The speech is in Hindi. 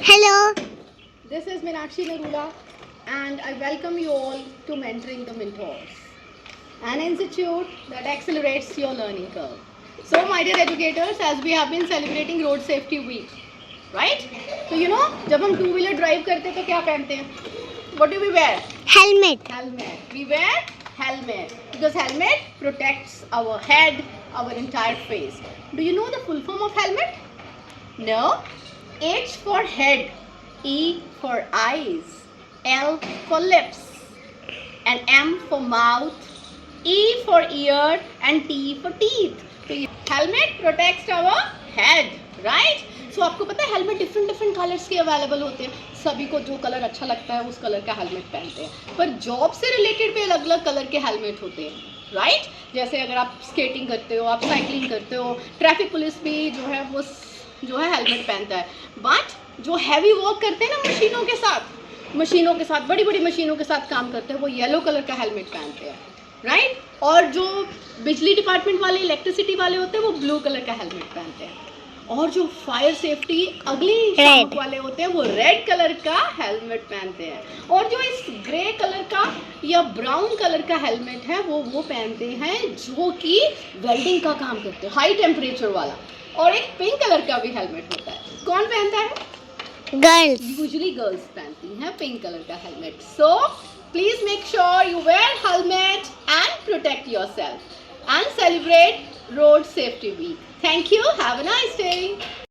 Hello. This is Meenakshi Narula and I welcome you all to Mentoring the Mentors, an institute that accelerates your learning curve. So my dear educators, as we have been celebrating Road Safety Week, right? So जब हम टू व्हीलर ड्राइव करते हैं तो क्या पहनते हैं? What do we wear? Helmet. Helmet. We wear helmet because helmet protects our head, our entire face. Do you know the full form of helmet? No. H for head, E for eyes, L for lips, and M for mouth, E for ear, and T for teeth. So helmet protects our head, right? So आपको पता है हेलमेट डिफरेंट कलर्स के अवेलेबल होते हैं. सभी को जो कलर अच्छा लगता है उस कलर का हेलमेट पहनते हैं. पर जॉब से रिलेटेड भी अलग अलग कलर के हेलमेट होते हैं, राइट? जैसे अगर आप स्केटिंग करते हो, आप साइकिलिंग करते हो, ट्रैफिक पुलिस भी जो है वो हेलमेट पहनता है. बट जो हैवी वर्क करते हैं ना मशीनों के साथ बड़ी बड़ी मशीनों के साथ काम करते हैं, वो येलो कलर का हेलमेट पहनते हैं, राइट? और जो बिजली डिपार्टमेंट वाले, इलेक्ट्रिसिटी वाले होते हैं, वो ब्लू कलर का हेलमेट पहनते हैं. और जो फायर सेफ्टी अगली शाख वाले होते हैं, वो रेड कलर का हेलमेट पहनते हैं. और जो इस ग्रे कलर का या ब्राउन कलर का हेलमेट है वो पहनते हैं जो कि वेल्डिंग का काम करते हैं, हाई टेम्परेचर वाला. और एक पिंक कलर का भी हेलमेट होता है. कौन पहनता है? Girls. यूजुअली गर्ल्स पहनती हैं पिंक कलर का helmet. So please make sure you where helmet and protect yourself and celebrate Road Safety Week. Thank you. Have a nice day.